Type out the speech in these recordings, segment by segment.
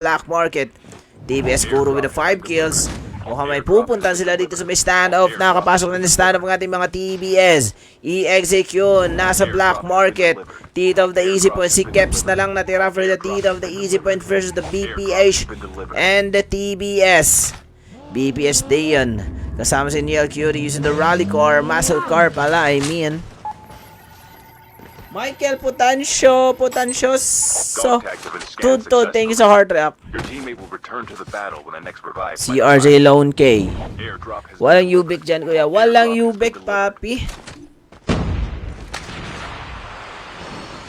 Black Market. TBS Kuro with the 5 kills. Mukhang may pupuntan sila dito sa may standoff. Nakapasok na ng standoff ng ating mga TBS. I-execute nasa Black Market. Tito of the Easy Point. Si Keps na lang natira for the Tito of the Easy Point versus the BPH and the TBS. BPS Dayon. Kasama si Neil Curie using the rally car. Muscle car pala, I mean. Michael Putancio. So, Tuto, thank you sa heart rap. Si RJ Lone K. Walang Ubik dyan, kuya. Walang Ubik, papi.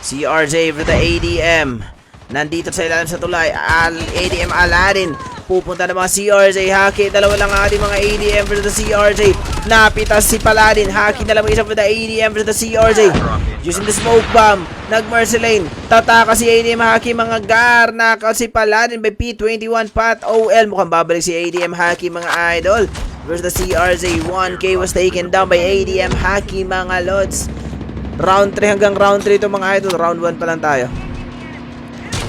Si RJ for the ADM. Nandito sa ilalim sa tulay. ADM Aladdin. Pupunta na mga CRJ. Haki. Dalawa lang ang ating mga ADM for the CRJ. Napitas si Paladin. Haki na lang isa for the ADM for the CRJ. Using the smoke bomb. Nag-Mercy Lane. Tataka si ADM Haki. Mga gar. Knockout si Paladin by P21 Pat OL. Mukhang babalik si ADM Haki mga idol. Versus the CRJ. 1K was taken down by ADM Haki mga lods. Round 3 hanggang round 3 ito mga idol. Round 1 pa lang tayo.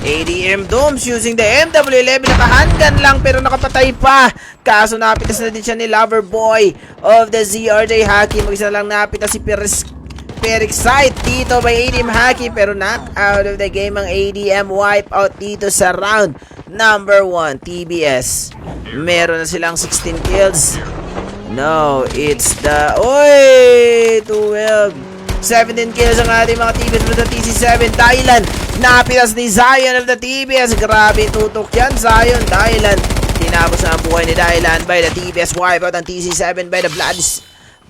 ADM Domes using the MW11. Nakahandgan lang pero nakapatay pa. Kaso napitas na din siya ni Loverboy of the ZRJ Haki. Mag-isa lang napitas si Perixite dito by ADM Haki. Pero knock out of the game ang ADM. Wipe out dito sa round number 1. TBS. Meron na silang 16 kills. No, it's the... Oy! 12. 17 kills ang ating mga TBS for the TC7. Thailand. Napitas ni Zion of the TBS. Grabe tutok yan, Zion. Thailand. Tinapos na ang buhay ni Thailand by the TBS. Wipe out ang TC7 by the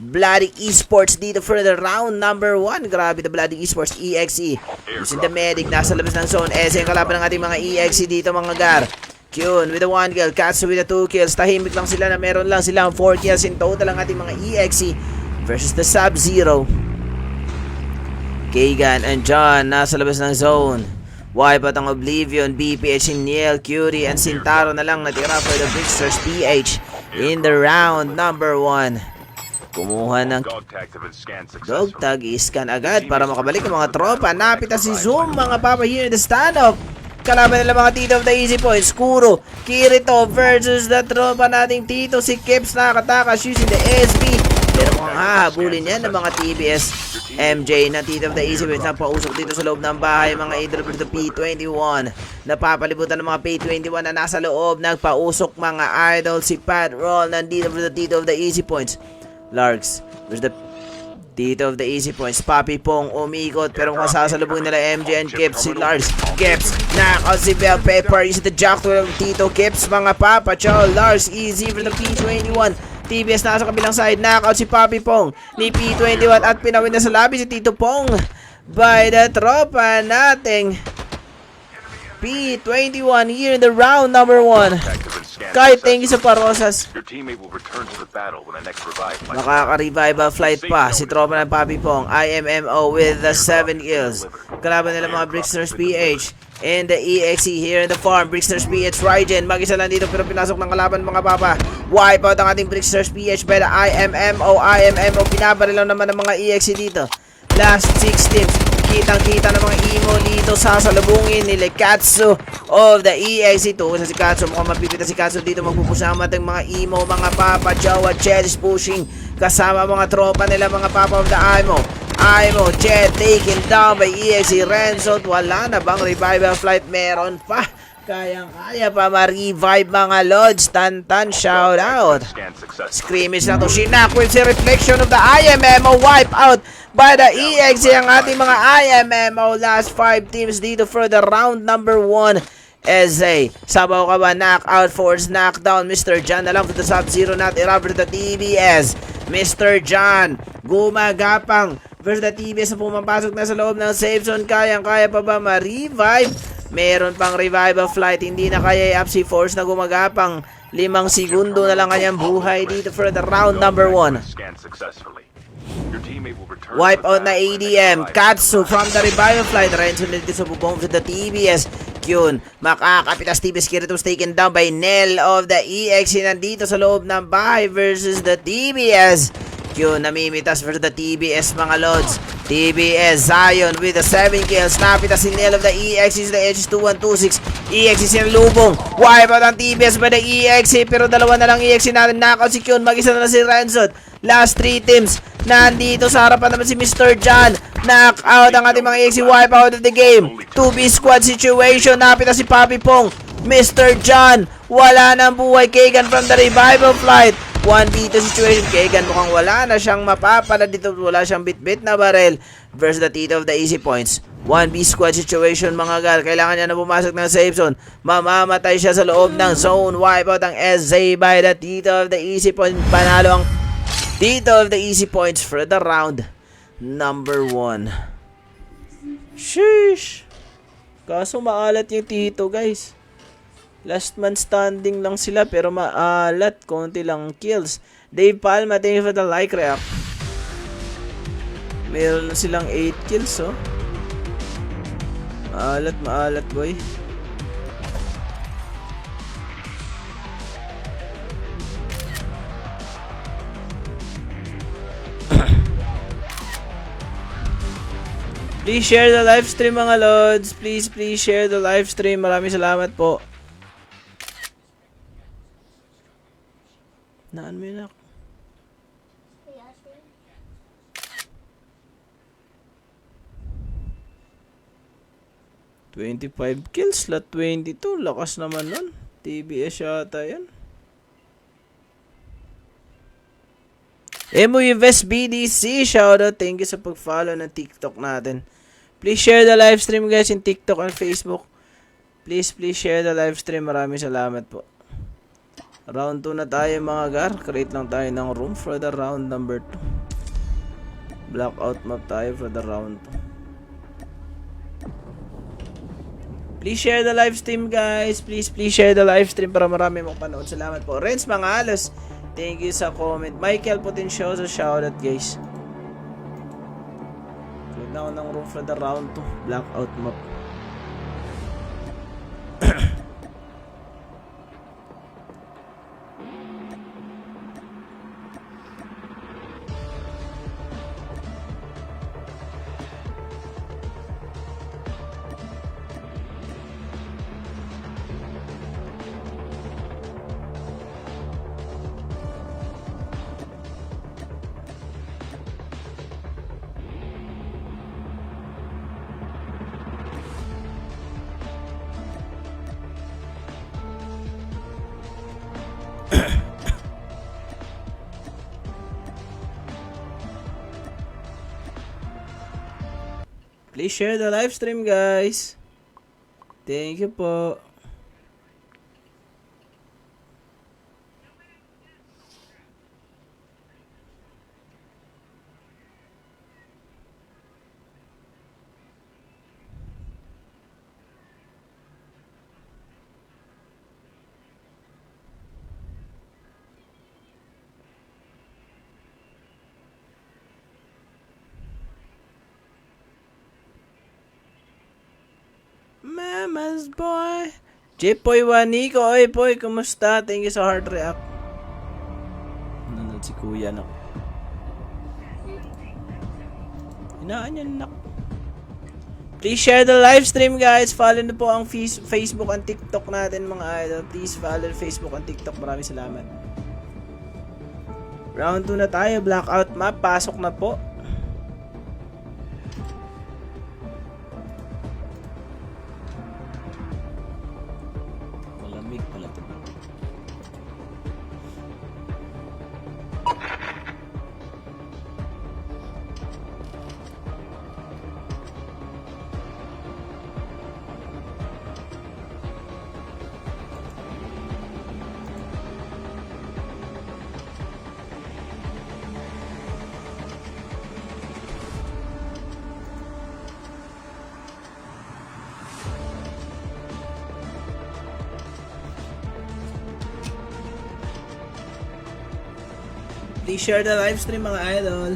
Bloody Esports dito for the round number 1. Grabe, the Bloody Esports EXE. Using the medic. Nasa labas ng zone. Ese ang kalaban ng ating mga EXE dito mga gar. Kyun with the 1 kill. Katsu with the 2 kills. Tahimik lang sila na meron lang silang 4 kills in total ang ating mga EXE versus the Sub-Zero. Kagan and John nasa labas ng zone. Wipe out ang Oblivion, BPH, Neil, Curie, and Sintaro na lang natira for the Bricksters PH in the round number 1. Kumuha ng dog tag, iscan agad para makabalik ang mga tropa. Napita si Zoom mga papa here in the standoff. Kalaban nila mga Tito of the Easy Points. Kuro, Kirito versus the tropa nating Tito. Si Keps nakatakas using the SB. Pero mukhang hahabulin yan ng mga TBS. MJ na Tito of the Easy Points. Napausok dito sa loob ng bahay. Mga idol for the P21. Napapalibutan ng mga P21 na nasa loob. Nagpausok mga idol. Si Pat Roll nandito for the Tito of the Easy Points. Larks versus the Tito of the Easy Points. Papi Pong umikot pero kung sasalubungin nila MJ and Keps. Si Lars Keps knockout si Bell Pepper. Is the Jack to Tito Keps mga papa. Ciao Lars easy for the P21. TBS nasa kabilang side. Knockout si Papi Pong ni P21 at pinawin na sa labi si Tito Pong by the tropa nating P21 here in the round number 1. Kahit thank you sa Parosas. Nakaka-revival flight pa si tropa ng Papi Pong. IMMO with the 7 kills. Kalaban nila mga Bricksters PH and the EXE here in the farm. Bricksters PH Rygen. Mag-isa lang dito pero pinasok ng kalaban mga papa. Wipe out ang ating Bricksters PH by the IMMO. Pinabaril lang naman ng mga EXE dito. Last 6 teams. Kitang-kita ng mga emo dito. Sasalubungin ni Katsu of the EXE. Tuwa si Katsu. Mukhang mapipita si Katsu dito. Magpupusama ng mga emo, mga papa. Jawa, Jed is pushing. Kasama mga tropa nila, mga papa of the IMO. Jed taken down by EXE. Renzo, wala na bang revival flight? Meron pa. Kayang-kaya pa ma-revive mga lods. Tantan, shout out. Scrimmage na to. Shinak with the reflection of the IMMO. Wipe out by the EXE ang ating mga IMMO. Last 5 teams dito for the round number 1. SA, sabaw ka ba? Knockout, force, knockdown. Mr. John na lang for the Sub-Zero natira for the TBS. Mr. John, gumagapang versus the TBS na pumapasok na sa loob ng safe zone. Kayang-kaya pa ba ma-revive? Meron pang revival flight. Hindi na kaya i-up si Force na gumagapang. 5 segundo na lang kanyang buhay dito for the round number 1. Wipe out na ADM. Katsu from the revival flight. Renzo nilito sa bubong for the TBS. Kyun, makakapitas TBS. Kirito was taken down by Nel of the EXE. Nandito sa loob ng bahay versus the TBS. Q namimitas versus the TBS mga lods. TBS Zion with the 7 kills. Napitas si Neil of the EXE. The edge is 2126. EXE sinalubong. Wipe out ang TBS by the EXE. Pero dalawa na lang EXE natin. Knockout si Q. Mag-isa na lang si Renzon. Last 3 teams. Nandito sa harapan naman si Mr. John. Knockout ang ating mga EXE. Wipe out of the game. 2B squad situation. Napitas si Papi Pong. Mr. John. Wala nang buhay. Kagan from the revival flight. 1v2 situation. Kagan mukhang wala na siyang mapapala dito. Wala siyang bit-bit na barrel versus the Tito of the easy points. 1v squad situation mga gal. Kailangan niya na pumasok ng safe zone. Mamamatay siya sa loob ng zone. Wipeout ang SZ by the Tito of the easy points. Panalo ang Tito of the easy points for the round number 1. Sheesh. Kaso maalat yung Tito guys. Last man standing lang sila pero maalat. Konti lang kills. Dave Palma, thank you for the like react. Meron na silang 8 kills oh. Maalat boy. Please share the live stream mga lods. Please share the live stream. Maraming salamat po. Naan mo yun ako. 25 kills, lot 22. Lakas naman nun. TBS yata yan. MUVS BDC, shoutout. Thank you sa pag-follow ng TikTok natin. Please share the live stream guys in TikTok and Facebook. Please share the live stream. Maraming salamat po. Round 2 na tayo mga gar. Create lang tayo ng room for the round number 2. Blackout map tayo for the round 2. Please share the live stream guys. Please share the live stream para marami mong panood. Salamat po. Renz Mangalos, thank you sa comment. Michael Potencioso, shoutout guys. Create na ako ng room for the round 2. Blackout map. Please share the live stream guys. Thank you po. Mama's boy. Jepoy Waniko. Oy, boy, kumusta? Thank you sa hard react. Nanood si kuya na. Hinaan yan na. Please share the live stream guys. Follow na po ang Facebook and TikTok natin mga idol. Please follow Facebook and TikTok. Maraming salamat. Round 2 na tayo. Blackout map. Pasok na po. Please share the live stream mga idol.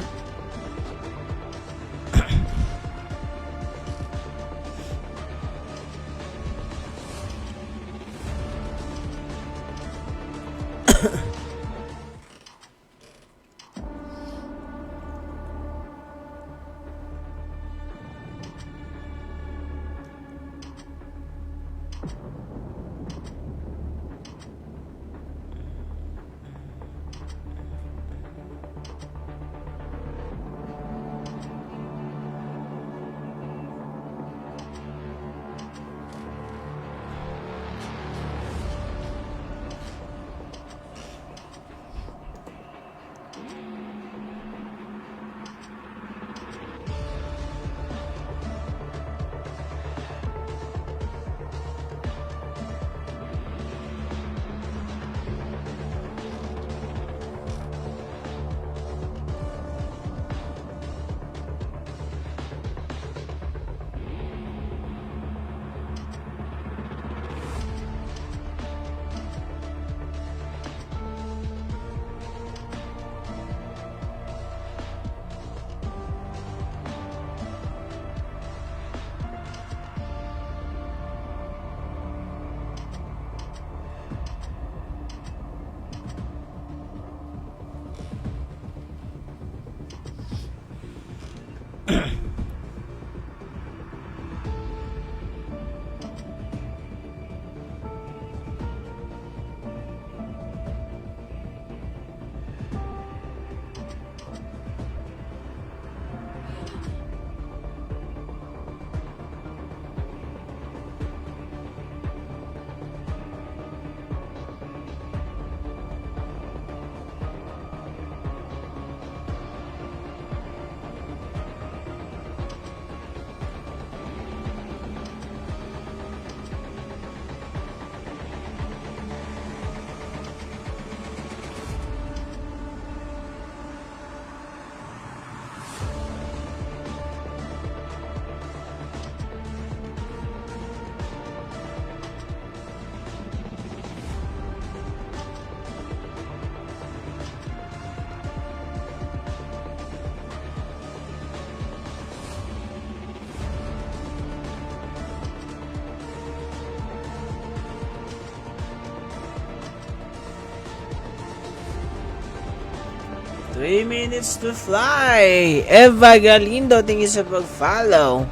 3 minutes to fly. Eva Galindo, thank you sa pag-follow.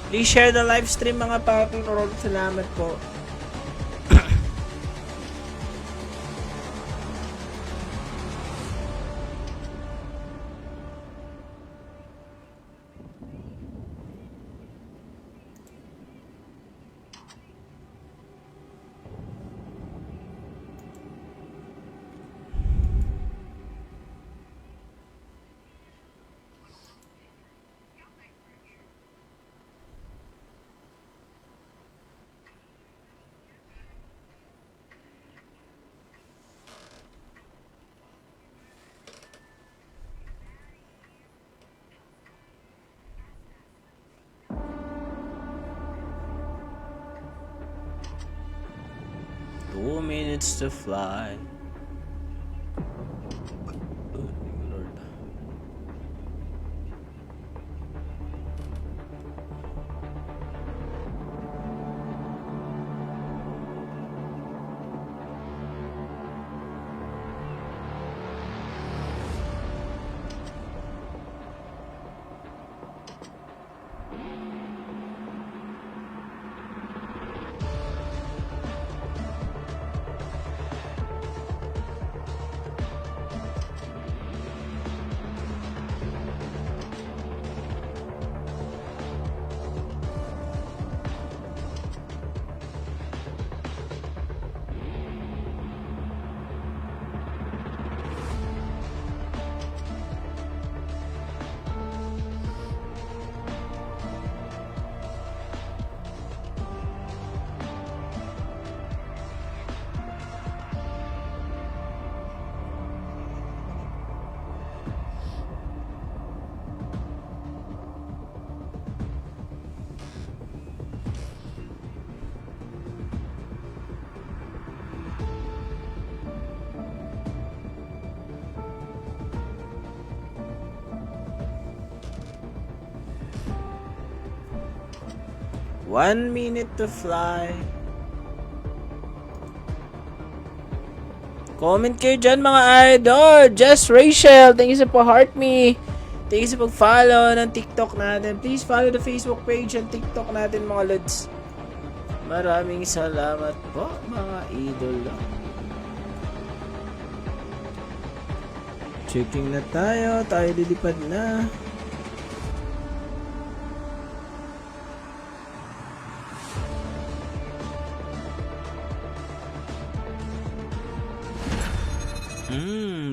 Please share the live stream mga papi. Maraming salamat po. Two minutes to fly. Lord. One minute to fly. Comment kayo dyan mga idol. Just Rachel, thank you sa pa-heart me. Thank you sa pag-follow ng TikTok natin. Please follow the Facebook page and TikTok natin mga lods. Maraming salamat po mga idol. Checking na tayo. Tayo lilipad na.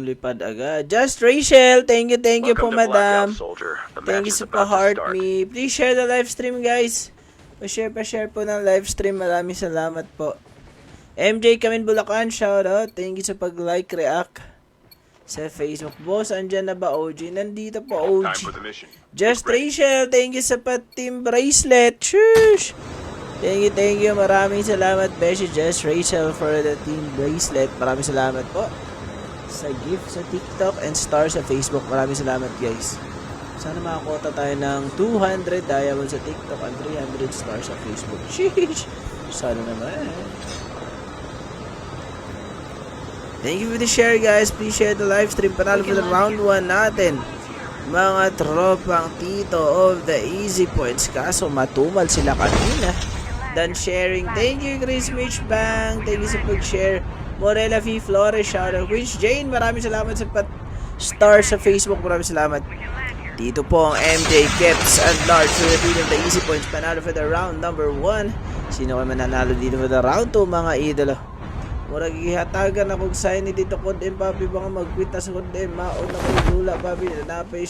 Lipad agad. Just Rachel, thank you po madam. Thank you sa pa-heart me. Please share the live stream guys. Pa-share po ng live stream. Maraming salamat po. MJ Kamin Bulacan, shoutout. Thank you sa pag-like, react sa Facebook. Boss, andyan na ba OG? Nandito po OG. Just Rachel, thank you sa pa-team bracelet. Shush! Thank you. Maraming salamat, Beshi Just Rachel for the team bracelet. Maraming salamat po sa gift sa TikTok and star sa Facebook. Maraming salamat guys. Sana makakota tayo ng 200 diamonds sa TikTok and 300 stars sa Facebook. Sheesh! Sana naman. Thank you for the share guys. Please share the live stream. Panalo for the round 1 natin. Mga tropang tito of the easy points. Kaso matumal sila kanina. Done sharing. Thank you Chris Mitch Bang. Thank you sa pag-share. Morella V. Flores, shoutout. Queen's Jane, maraming salamat sa star sa Facebook. Maraming salamat. Dito po ang MJ, Keps, and Large for the team of the easy points. Panalo for the round number 1. Sino kayo mananalo dito for the round 2, mga idolo? Murag ihatagan akong sign ni dito Kod-M, papi. Baka mag-quit na sa Kod-M. Maon na kayo dula, papi. Napay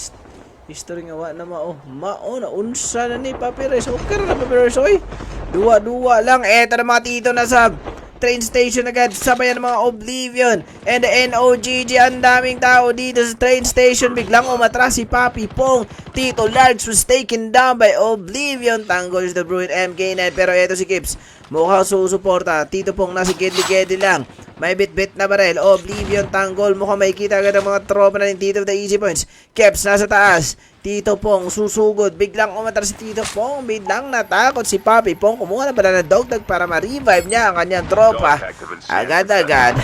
history nga wa na mao. Maon na. Unsa na ni, papi. Okay na, papi. Oy. Dua lang. Eto na mga tito na sab. Train station agad, sabayan ng mga Oblivion and the NOGG. Ang daming tao dito sa train station. Biglang umatras si Papi Pong. Tito Large was taken down by Oblivion. Tanggol the Bruin MK9. Pero eto si Kips, mukhang susuporta. Tito Pong nasa gedi-gedi lang. May bit-bit na barel. Oblivion tanggol. Mukhang makikita agad ang mga tropa na ni Tito of the Easy Points. Keps nasa taas. Tito Pong susugod. Biglang umatras si Tito Pong. Biglang natakot si Papi Pong. Kumuha na pala ng dogtag para ma-revive niya ang kanyang tropa. Agad-agad.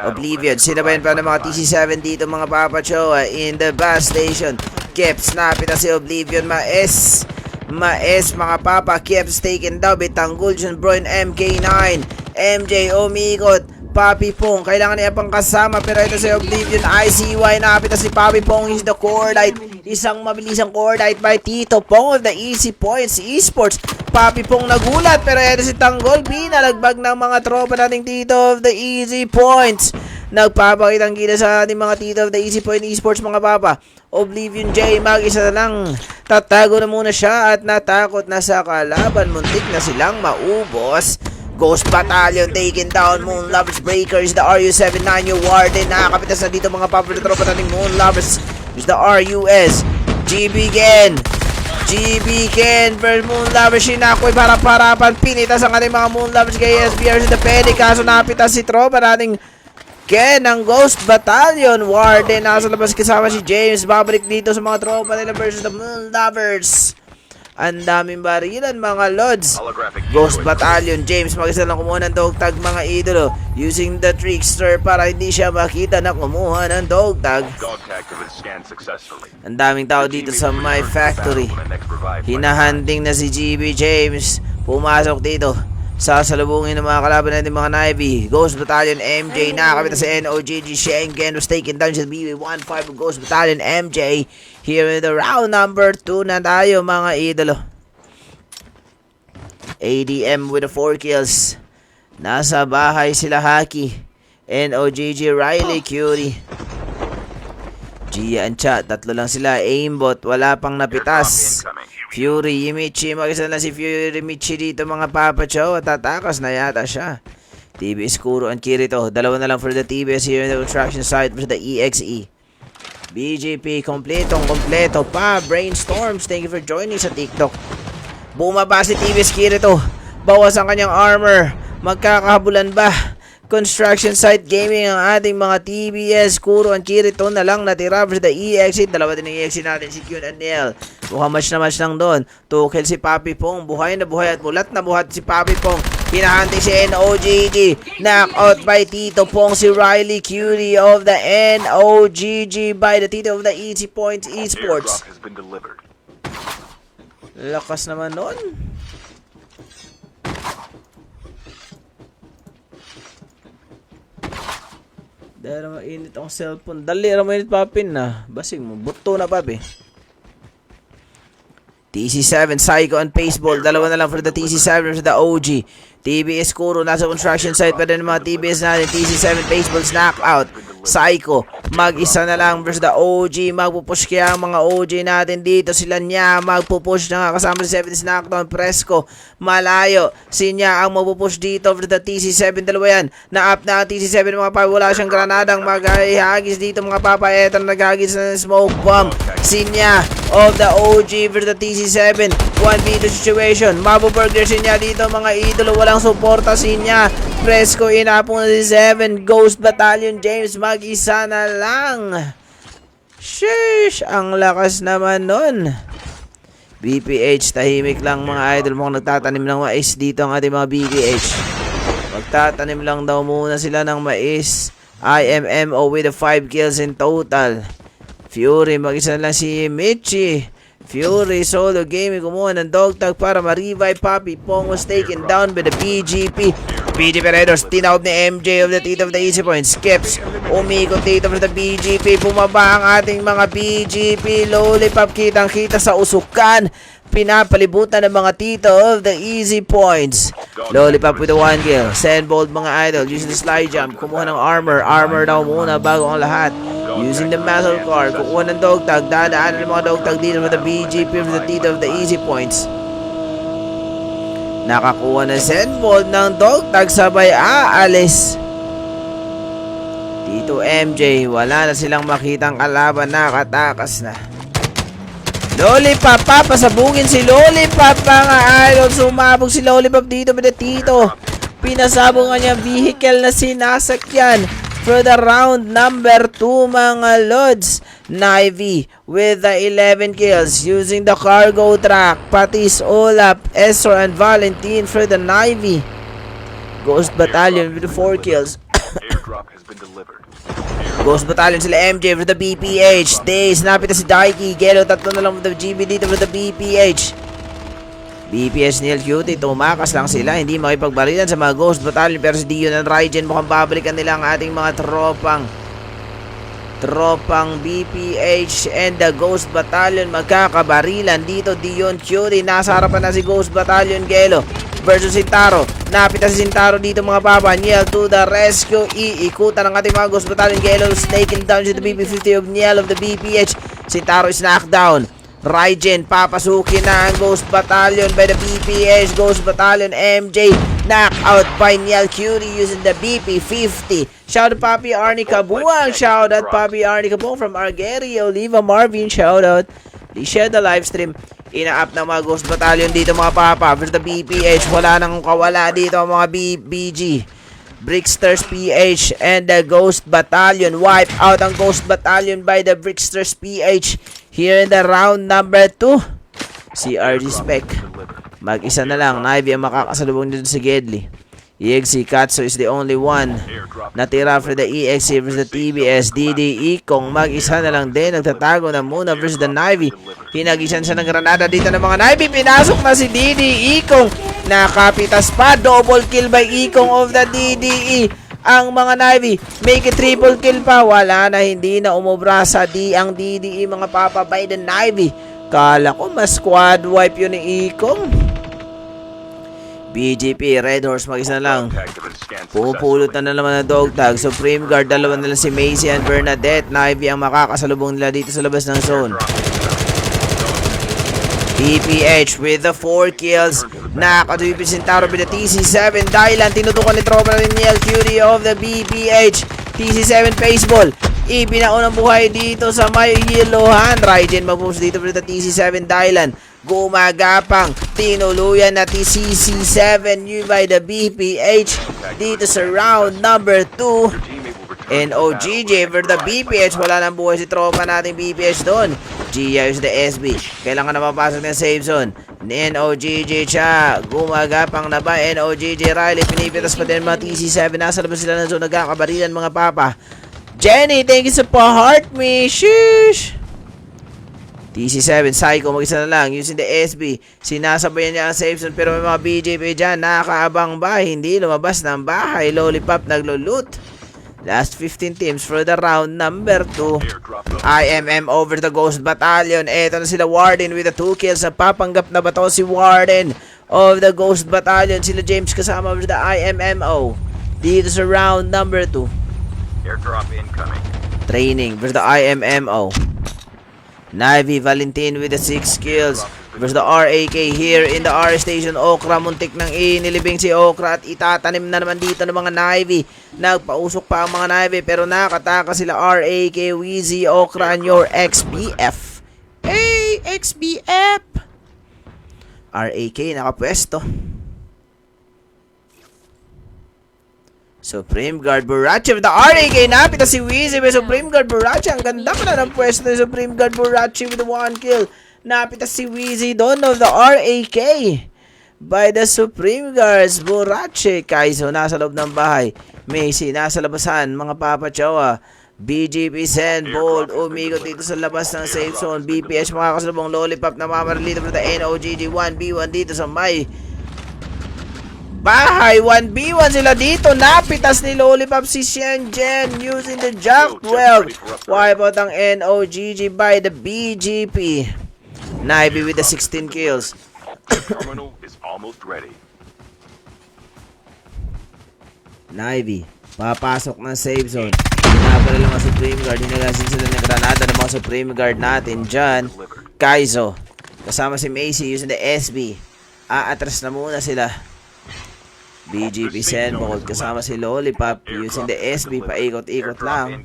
Oblivion, sinabayan pa ng mga TC7 dito mga papachoa in the bus station. Keps, napita si Oblivion, Maes mga papa. Keps taken down, Bitanggol, John Brown, MK9. MJ, umikot. Papi Pong, kailangan niya pang kasama, pero ito si Oblivion, ICY, napita si Papi Pong, is the Cordite. Isang mabilisang Cordite by Tito Pong of the Easy Points Esports. Papi Pong nagulat, pero ito si Tanggol, binalagbag ng mga tropa nating Tito of the Easy Points. Nagpapakitang kita sa ating mga Tito of the Easy Point Esports mga papa. Oblivion J, mag-isa na lang. Tatago na muna siya at natakot na sa kalaban. Muntik na silang maubos. Ghost Battalion taken down. Moon Lovers Breakers, the RU-79, yung Warden. Nakakapitas na dito mga papa na tropa nating Moon Lovers. There's the RUS. GB Ken versus Moon Lovers. Shinakoy para parapan. Pinitas ang ating mga Moon Lovers kay SBR sa Depende. Kaso napitas si tropa nating Ken ng Ghost Battalion. Warden nasa labas kasama si James. Babalik dito sa mga tropa nila versus the Moon Lovers. Ang daming barilan mga lods. Ghost Battalion, James mag-isa lang kumuha ng dog tag mga idolo. Using the trickster para hindi siya makita na kumuha ng dog tag. Ang daming tao dito sa my factory. Hinahanding na si GB James. Pumasok dito. Sasalubungin ng mga kalaban natin mga Navy. Ghost Battalion MJ nakakabita sa NOGG. Schengen was taken down sa BB-15 of Ghost Battalion MJ. Here in the round number 2 na tayo mga idolo. ADM with the 4 kills. Nasa bahay sila Haki. NOGG Riley Curie. Gia and Chat, tatlo lang sila. Aimbot, wala pang napitas. Fury, Yimichi, mag-isa lang si Fury Michi dito mga Papa Chow. Tatakas na yata siya. TBS Kuro and Kirito. Dalawa na lang for the TBS here in the construction site for the EXE. BGP, kompleto pa. Brainstorms, thank you for joining sa TikTok. Bumaba si TBS Kirito. Bawas ang kanyang armor. Magkakahabulan ba? Construction site gaming ang ating mga TBS Kuro and Kirito na lang natira for the EXE. Dalawa din ng EXE natin si Kyun and Neil. Mukhang match na match lang doon. 2 kill si Papi Pong. Buhay na buhay at mulat na buhat si Papi Pong. Hinahanti si NOGG. Knockout by Tito Pong si Riley Curie of the NOGG by the Tito of the Easy Points Esports. Lakas naman nun. Dahil mainit ang cellphone. Dali na mainit papin na. Basing mo. Buto na papi. TC7, Psycho and Paceball. Dalawa na lang for the TC7 for the OG. TBS Kuro, nasa construction site pa din mga TBS natin. TC7, Paceball's knockout. Psycho, mag-isa na lang versus the OG. Magpupush kaya ang mga OG natin dito. Sila niya, magpupush na nga. Kasama si 7's knockdown. Presko, malayo. Si niya ang magpupush dito for the TC7. Dalawa yan. Na-up na ang TC7 mga papa. Wala siyang granadang maghagis dito mga papa. Eto naghagis na ng smoke bomb. Si niya of the OG for the TC7. 1v2 situation. Mabuburger si niya dito mga idolo. Walang suporta si niya. Presko, inapong na si 7. Ghost Battalion James, mag-isa na lang. Sheesh, ang lakas naman nun. BPH, tahimik lang mga idol. Mukhang nagtatanim ng mais dito ang ating mga BPH. Magtatanim lang daw muna sila ng mais. IMMO with the 5 kills in total. Fury, mag-isa na lang si Michi. Fury, solo gaming, kumuha ng dog tag para ma-revive. Papi Pong was taken down by the BGP. BGP Raiders, tinawag ni MJ of the Tito of the Easy Point. Skips, umikot dito for the BGP. Bumaba ang ating mga BGP. Lollipop, kitang-kita sa usukan. Pinapalibutan ng mga Tito of the Easy Points. Lollipop with the 1 kill. Sandbolt mga idol, using the slide jump. Kumuha ng armor. Armor daw muna bago ang lahat. Using the muscle car, kukuha ng dog tag. Dadaan ng mga dog tag dito with the BGP for the Tito of the Easy Points. Nakakuha ng Sandbolt ng dog tag, sabay aalis. Tito MJ, wala na silang makitang kalaban, nakatakas na. Lollipop, papasabugin si Lollipop mga idol. Sumabog si Lollipop dito with the Tito. Pinasabog nga niya vehicle na sinasakyan. For the round number 2 mga lods. Navy with the 11 kills using the cargo truck. Patis, Olap, Esor, and Valentin for the Navy. Ghost Battalion with the 4 kills. Ghost Battalion sila MJ for the BPH. Days, napit na si Daiki. Gelo, tatlo na lang for the GB dito for the BPH. BPH Neil Cutie, tumakas lang sila. Hindi makipagbarilan sa mga Ghost Battalion. Pero si Dion and Raijin mukhang babalikan nila ang ating mga tropang BPH and the Ghost Battalion magkakabarilan dito. Dion Cutie, nasa harapan na si Ghost Battalion Gelo versus Sintaro. Napita si Sintaro dito mga papa. Niel to the rescue. Iikutan ng ating mga Ghost Battalion Gelo, snaking down to the BP50 of Niel of the BPH. Sintaro is knocked down. Raijin, papasukin na ang Ghost Battalion by the BPH. Ghost Battalion MJ knocked out by Niel Cutie using the BP50. Shout out Papi Arnie Kabuang. Shout out Papi Arnie Kabuang from Argerio. Oliva Marvin, shout out. They share the live stream. Ina-up ng mga Ghost Battalion dito mga papa versus the BPH. Wala nang kawala dito mga BG. Bricksters PH and the Ghost Battalion. Wipe out ang Ghost Battalion by the Bricksters PH here in the round number 2. Si RG Spec. Mag-isa na lang. Nivy ang makakasalubong dito si Gedli. EXC Katsu is the only one natira for the EXC versus the TBS. DD Ikong mag-isa na lang din. Nagtatago na muna versus the Nivy. Hinagisan siya ng granada dito ng mga Nivy. Pinasok na si DD Ikong. Nakapitas pa. Double kill by Ikong of the DDE. Ang mga Nivy, make it triple kill pa. Wala na, hindi na umubra sa ang DDE mga papa by the Nivy. Kala ko mas squad wipe yun ni Ikong. BGP, Red Horse, mag-isa na lang. Pupulot na naman ng dog tag. Supreme Guard, dalawa na lang si Macy and Bernadette. Nivy ang makakasalubong nila dito sa labas ng zone. BPH with the 4 kills. Nakakatubig Sintaro with the TC7. Dylan, tinutukan ni tropa na Niel Cutie of the BPH. TC7 baseball. Ibinaon ang buhay dito sa may Yilohan. Raijin mag-moves dito with the TC7 Dylan. Gumagapang, tinuluyan na TCC7 by the BPH dito sa round number 2. NOGJ for the BPH. Wala nang buhay si tropa natin BPH doon. Gia is the SB. Kailangan na mapasok ng safe zone. NOGJ siya. Gumagapang na ba? NOGJ Riley. Pinipitas pa din mga TC7. Nasa labas sila ng zone. Nagkakabarilan mga papa. Jenny, thank you sa pa-heart me. Sheesh. TC7, Psycho, mag-isa na lang. Using the SB. Sinasabayan niya ang safe zone. Pero may mga BJP dyan. Nakakaabang ba? Hindi lumabas ng bahay. Lollipop naglulut. Last 15 teams for the round number 2. IMM over the Ghost Battalion. Eto na sila Warden with the 2 kills. Papanggap na ba to si Warden of the Ghost Battalion? Sila James kasama with the IMMO. Dito sa round number 2. Airdrop incoming. Training versus the IMMO. Nivy Valentin with the 6 kills versus the RAK here in the R station. Okra, muntik nang inilibing si Okra at itatanim na naman dito ng mga Nivy. Nagpausok pa ang mga Nivy pero nakataka sila RAK, Wheezy, Okra, and your XBF. Hey, XBF! RAK nakapwesto. Supreme Guard Burachi with the RAK. Napita si Wheezy with Supreme Guard Burachi. Ang ganda pala ng pwesto ni Supreme Guard Burachi with the 1 kill. Napita si Wheezy doon of the RAK by the Supreme Guards Burachi. Kaizo nasa loob ng bahay. Macy nasa labasan. Mga Papa Chowa. BGP Send Bold umikot dito sa labas ng safe zone. BPH makakasalubong Lollipop na mamaralito for the NOGG 1v1 dito sa may bahay. 1v1 sila dito. Napitas ni Lollipop si Shenzhen using the Jack 12. Wipe out ang NOGG by the BGP. Nivy with the 16 kills. Terminal is almost ready. Nivy, papasok ng safe zone. Pinapala lang ang Supreme Guard. Hinagasin sila ng granada ng mga Supreme Guard natin dyan. Kaizo, kasama si Macy using the SB. Aatras na muna sila. BGP Senbold kasama si Lollipop using the SB. Paikot-ikot lang.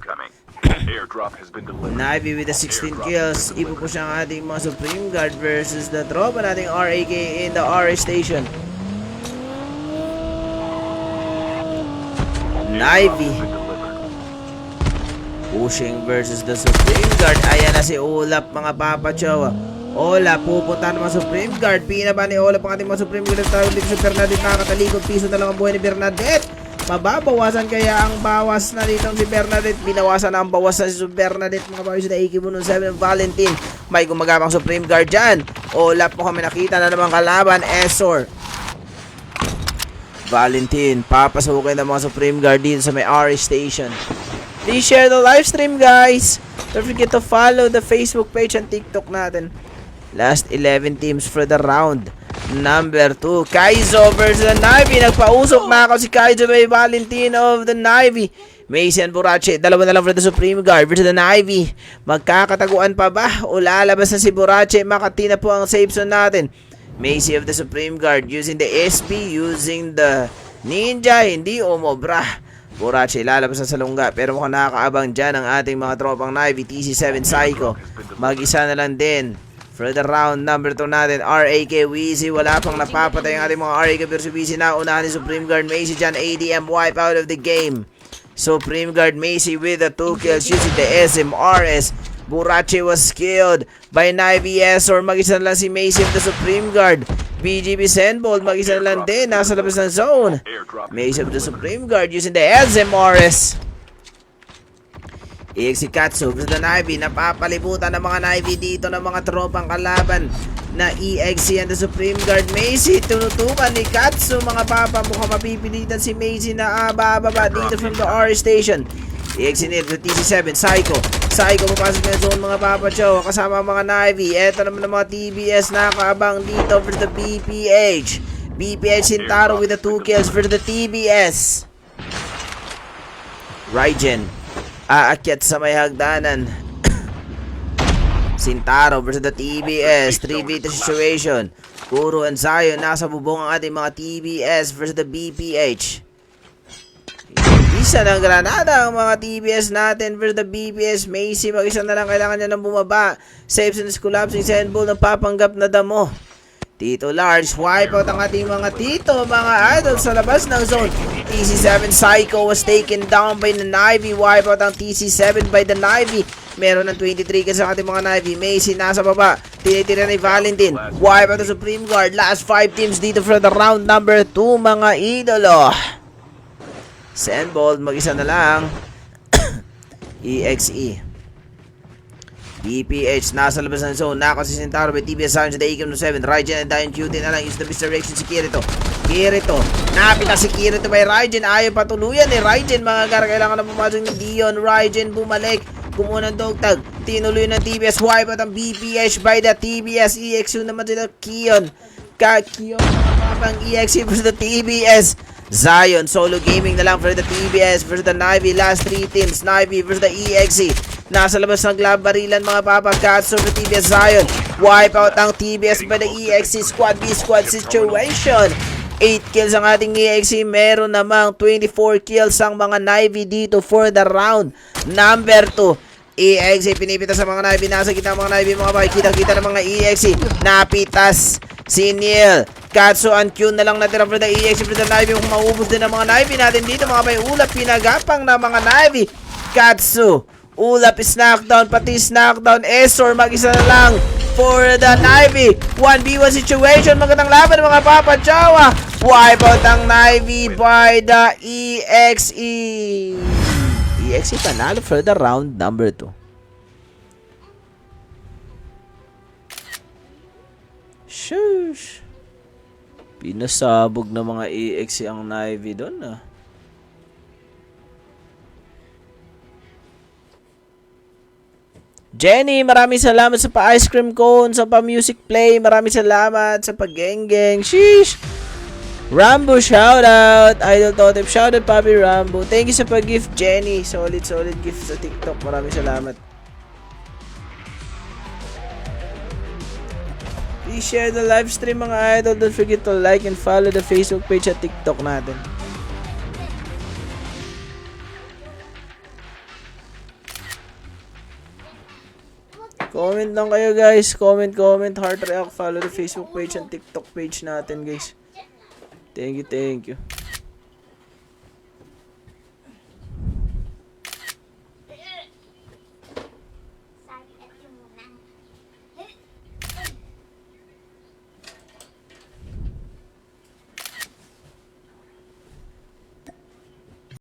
Nivy with the 16 kills. Ipupush ang ating mga Supreme Guard versus the tropa nating RAK in the R station. Nivy pushing versus the Supreme Guard. Ayan na si Olap mga Papa Chowa. Olap pupunta naman Supreme Guard. Pinaba ni Olap ang ating mga Supreme Guard. Tawag dito si Bernadette. Nakatalikod piso na lang ang buhay ni Bernadette. Mababawasan kaya ang bawas na dito si Bernadette. Binawasan na ang bawas na si Bernadette. Mga pawis na AK-47 Valentine. May gumagapang Supreme Guard dyan. Olap po kami nakita na naman kalaban. Esor. Valentine. Papasukin ng mga Supreme Guard dito sa may RA Station. Please share the live stream, guys. Don't forget to follow the Facebook page and TikTok natin. Last 11 teams for the round. Number 2, Kaizo versus the Navy. Nagpausok na ako si Kaizo by Valentine of the Navy. Macy and Burache, dalawa na lang for the Supreme Guard versus the Navy. Magkakataguan pa ba? O lalabas na si Burache? Makati na po ang safe zone natin. Macy of the Supreme Guard using the SP, using the Ninja. Hindi umobra. Burache lalabas na sa lungga. Pero mukhang nakakaabang dyan ang ating mga tropang Navy. TC7 Psycho. Mag-isa na lang din. For the round number 2 natin, RAK Weezy. Wala pang napapatay ang ating mga RAK versus Weezy. Naunahan ni Supreme Guard Macy dyan. ADM wipe out of the game. Supreme Guard Macy with the 2 kills using the SMRS. Burache was killed by Navy Esor. Mag-isa na lang si Macy of the Supreme Guard. BGB Sandbolt, mag-isa na lang din. Nasa labas ng zone. Macy of the Supreme Guard using the SMRS. EXE Katsu versus the Navy. Napapalibutan ng mga Navy dito ng mga tropang kalaban na EXE and the Supreme Guard. Macy, tunutukan ni Katsu. Mga papa, mukhang mapipilitan si Macy na bababa dito from the R station. EXE nil to TC7, Psycho. Psycho papasok na zone mga papa chow. Kasama mga Navy. Eto naman ng mga TBS nakaabang dito for the BPH. BPH Sintaro with the 2 kills for the TBS. Raijin aakyat sa may hagdanan. Sintaro versus the TBS. 3v2 situation. Kuro and Zion nasa bubong ang ating mga TBS versus the BPH. Isa ng granada ang mga TBS natin versus the BPS. Macy, mag-isa na lang kailangan niya ng bumaba. Saves and collapsing Sandball ng papanggap na damo. Tito Large, wipe out ang ating mga tito, mga idol sa labas ng zone. TC7 Psycho was taken down by the Navy. Wipe out ang TC7 by the Navy. Meron ng 23 kills ang ating mga Navy. Macy nasa baba. Tinitira ni Valentine. Wipe out the Supreme Guard. Last 5 teams dito for the round number 2, mga idolo. Sandbolt, mag-isa na lang. EXE. BPH, nasa labas ng zone. Nako si Sintaro by TBS Sound sa AK-47. Raijin and Dion Cutie na lang. Use the misdirection si Kirito. Kirito. Napita si Kirito by Raijin. Ayaw patuluyan ni Raijin. Mga gara, kailangan na pumasok ni Dion. Raijin bumalik. Kumuha ng dogtag. Tinuloy ng TBS. Wipe out ang BPH by the TBS. EXU naman sila Kion. Kion mga kapang EXE versus the TBS. Zion, solo gaming na lang for the TBS versus the Navy. Last 3 teams. Navy versus the EXE. Nasa labas ng glove barilan mga papa. Katsu for TBS Zion. Wipe out ang TBS by the EXE. Squad B squad situation. 8 kills ang ating EXE. Meron namang 24 kills ang mga Navy dito for the round number 2. EXE pinipita sa mga Navy. Nasa gitna mga Navy mga papa. Kita-kita ng mga EXE. Napitas si Neil. Katsu and Q na lang natira for the EXE for the Navy. Kung maubos din ang mga Navy natin dito mga papa. Ulap pinagapang na mga Navy. Katsu. Ulap is knockdown, pati is knockdown. Esor, mag-isa na lang for the Navy. 1v1 situation, magandang laban mga papa Jawa. Wipe out ang Navy by the EXE. EXE panalo for the round number 2. Shush. Pinasabog na mga EXE ang Navy doon ah. Jenny, maraming salamat sa pa-ice cream cone, sa pa-music play. Maraming salamat sa pag-geng-geng. Sheesh! Rambo, shoutout! Idol Totem, shoutout Papi Rambo. Thank you sa pag-gift, Jenny. Solid gift sa TikTok. Maraming salamat. Please share the live stream mga idol. Don't forget to like and follow the Facebook page at TikTok natin. Comment lang kayo guys. Comment. Heart react. Follow the Facebook page and TikTok page natin guys. Thank you.